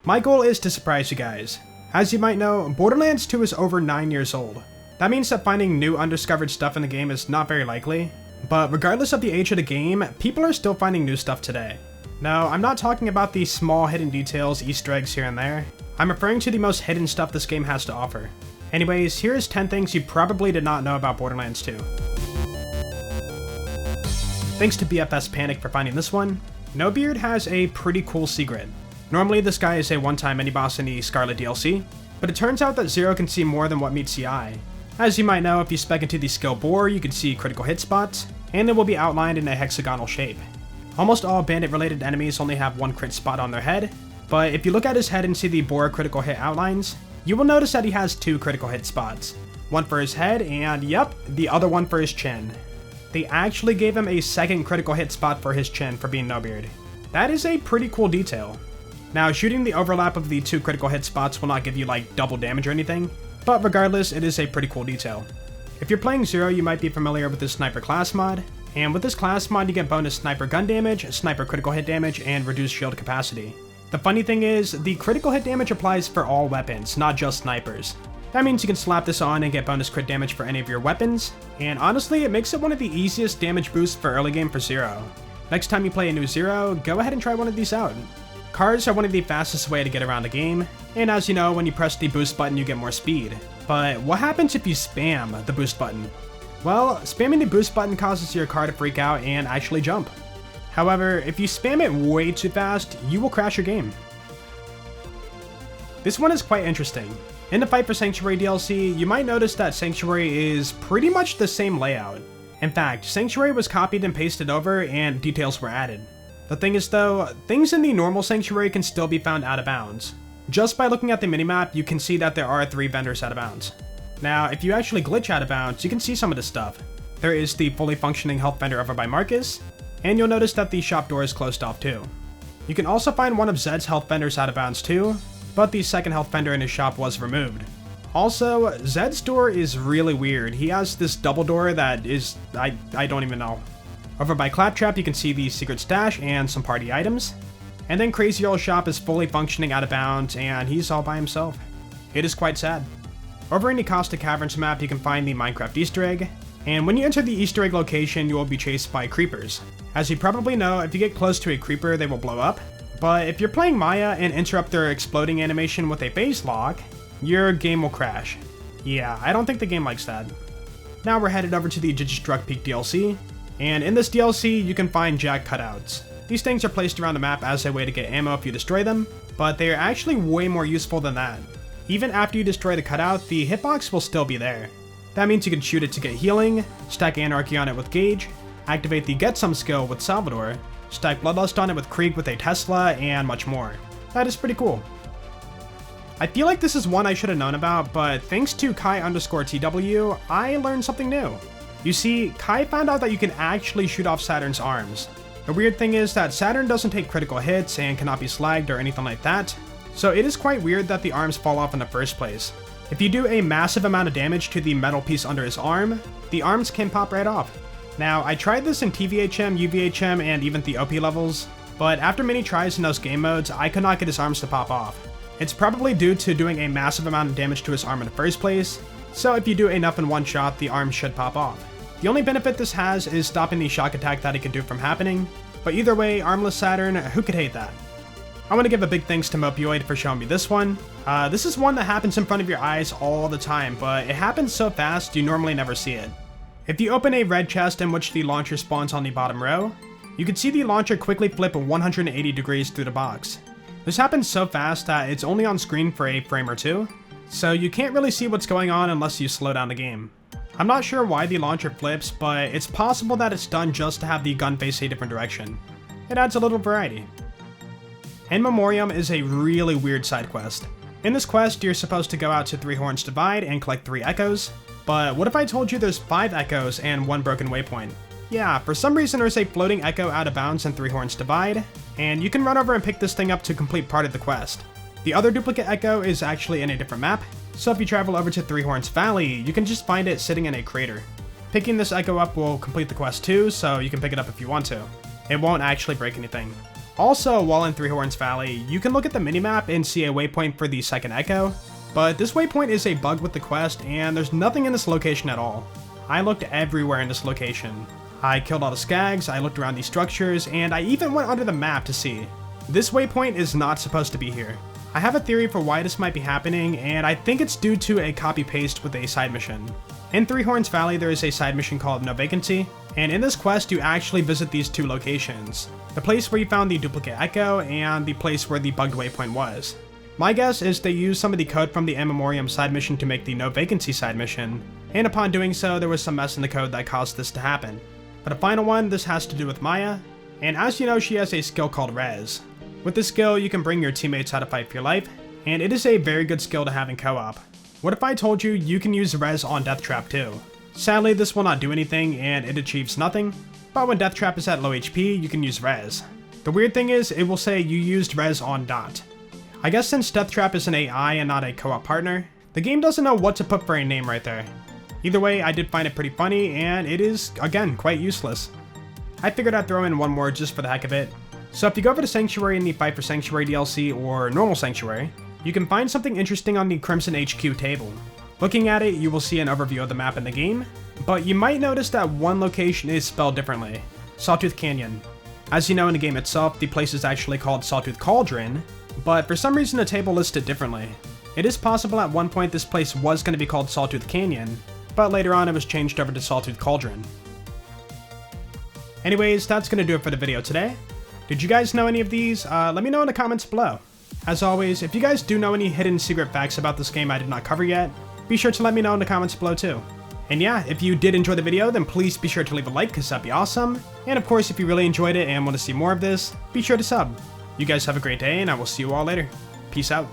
My goal is to surprise you guys. As you might know, Borderlands 2 is over 9 years old. That means that finding new undiscovered stuff in the game is not very likely, but regardless of the age of the game, people are still finding new stuff today. No, I'm not talking about the small hidden details, Easter eggs here and there. I'm referring to the most hidden stuff this game has to offer. Anyways, here's 10 things you probably did not know about Borderlands 2. Thanks to BFS Panic for finding this one. No Beard has a pretty cool secret. Normally this guy is a one-time mini-boss in the Scarlet DLC, but it turns out that Zero can see more than what meets the eye. As you might know, if you spec into the skill Bore, you can see critical hit spots, and they will be outlined in a hexagonal shape. Almost all bandit-related enemies only have one crit spot on their head, but if you look at his head and see the Bore critical hit outlines, you will notice that he has 2 critical hit spots. One for his head, and yep, the other one for his chin. They actually gave him a second critical hit spot for his chin for being No Beard. That is a pretty cool detail. Now, shooting the overlap of the 2 critical hit spots will not give you like double damage or anything, but regardless, it is a pretty cool detail. If you're playing Zero, you might be familiar with the Sniper class mod, and with this class mod you get bonus sniper gun damage, sniper critical hit damage, and reduced shield capacity. The funny thing is, the critical hit damage applies for all weapons, not just snipers. That means you can slap this on and get bonus crit damage for any of your weapons, and honestly, it makes it one of the easiest damage boosts for early game for Zero. Next time you play a new Zero, go ahead and try one of these out. Cars are one of the fastest way to get around the game, and as you know, when you press the boost button you get more speed. But what happens if you spam the boost button? Well, spamming the boost button causes your car to freak out and actually jump. However, if you spam it way too fast, you will crash your game. This one is quite interesting. In the Fight for Sanctuary DLC, you might notice that Sanctuary is pretty much the same layout. In fact, Sanctuary was copied and pasted over and details were added. The thing is though, things in the normal Sanctuary can still be found out of bounds. Just by looking at the minimap, you can see that there are 3 vendors out of bounds. Now, if you actually glitch out of bounds, you can see some of this stuff. There is the fully functioning health vendor over by Marcus, and you'll notice that the shop door is closed off too. You can also find one of Zed's health vendors out of bounds too, but the second health vendor in his shop was removed. Also, Zed's door is really weird. He has this double door that is, I don't even know. Over by Claptrap, you can see the secret stash and some party items. And then Crazy Old Shop is fully functioning out of bounds, and he's all by himself. It is quite sad. Over in the Caustic Caverns map, you can find the Minecraft Easter egg, and when you enter the Easter egg location, you will be chased by creepers. As you probably know, if you get close to a creeper, they will blow up. But if you're playing Maya and interrupt their exploding animation with a phase lock, your game will crash. Yeah, I don't think the game likes that. Now we're headed over to the Digistruck Peak DLC. And in this DLC, you can find jack cutouts. These things are placed around the map as a way to get ammo if you destroy them, but they are actually way more useful than that. Even after you destroy the cutout, the hitbox will still be there. That means you can shoot it to get healing, stack Anarchy on it with Gage, activate the Get Some skill with Salvador, stack Bloodlust on it with Krieg with a Tesla, and much more. That is pretty cool. I feel like this is one I should have known about, but thanks to Kai_TW, I learned something new. You see, Kai found out that you can actually shoot off Saturn's arms. The weird thing is that Saturn doesn't take critical hits and cannot be slagged or anything like that, so it is quite weird that the arms fall off in the first place. If you do a massive amount of damage to the metal piece under his arm, the arms can pop right off. Now, I tried this in TVHM, UVHM, and even the OP levels, but after many tries in those game modes, I could not get his arms to pop off. It's probably due to doing a massive amount of damage to his arm in the first place, so if you do enough in one shot, the arms should pop off. The only benefit this has is stopping the shock attack that it can do from happening, but either way, Armless Saturn, who could hate that? I want to give a big thanks to Mopioid for showing me this one. This is one that happens in front of your eyes all the time, but it happens so fast you normally never see it. If you open a red chest in which the launcher spawns on the bottom row, you can see the launcher quickly flip 180 degrees through the box. This happens so fast that it's only on screen for a frame or two, so you can't really see what's going on unless you slow down the game. I'm not sure why the launcher flips, but it's possible that it's done just to have the gun face a different direction. It adds a little variety. In Memoriam is a really weird side quest. In this quest, you're supposed to go out to Three Horns Divide and collect 3 echoes, but what if I told you there's 5 echoes and 1 broken waypoint? Yeah, for some reason there's a floating echo out of bounds in Three Horns Divide, and you can run over and pick this thing up to complete part of the quest. The other duplicate echo is actually in a different map, so if you travel over to Three Horns Valley, you can just find it sitting in a crater. Picking this echo up will complete the quest too, so you can pick it up if you want to. It won't actually break anything. Also, while in Three Horns Valley, you can look at the minimap and see a waypoint for the second echo, but this waypoint is a bug with the quest and there's nothing in this location at all. I looked everywhere in this location. I killed all the skags, I looked around these structures, and I even went under the map to see. This waypoint is not supposed to be here. I have a theory for why this might be happening, and I think it's due to a copy-paste with a side mission. In Three Horns Valley, there is a side mission called No Vacancy, and in this quest you actually visit these two locations. The place where you found the duplicate echo, and the place where the bugged waypoint was. My guess is they used some of the code from the In Memoriam side mission to make the No Vacancy side mission, and upon doing so there was some mess in the code that caused this to happen. But a final one, this has to do with Maya, and as you know, she has a skill called Res. With this skill, you can bring your teammates out to fight for your life, and it is a very good skill to have in co-op. What if I told you you can use Res on Deathtrap too? Sadly, this will not do anything, and it achieves nothing, but when Deathtrap is at low HP, you can use Res. The weird thing is, it will say you used Res on Dot. I guess since Deathtrap is an AI and not a co-op partner, the game doesn't know what to put for a name right there. Either way, I did find it pretty funny, and it is, again, quite useless. I figured I'd throw in one more just for the heck of it. So if you go over to Sanctuary in the Fight for Sanctuary DLC or normal Sanctuary, you can find something interesting on the Crimson HQ table. Looking at it, you will see an overview of the map in the game, but you might notice that one location is spelled differently, Sawtooth Canyon. As you know in the game itself, the place is actually called Sawtooth Cauldron, but for some reason the table lists it differently. It is possible at one point this place was going to be called Sawtooth Canyon, but later on it was changed over to Sawtooth Cauldron. Anyways, that's going to do it for the video today. Did you guys know any of these? Let me know in the comments below. As always, if you guys do know any hidden secret facts about this game I did not cover yet, be sure to let me know in the comments below too. And yeah, if you did enjoy the video, then please be sure to leave a like because that'd be awesome. And of course, if you really enjoyed it and want to see more of this, be sure to sub. You guys have a great day and I will see you all later. Peace out.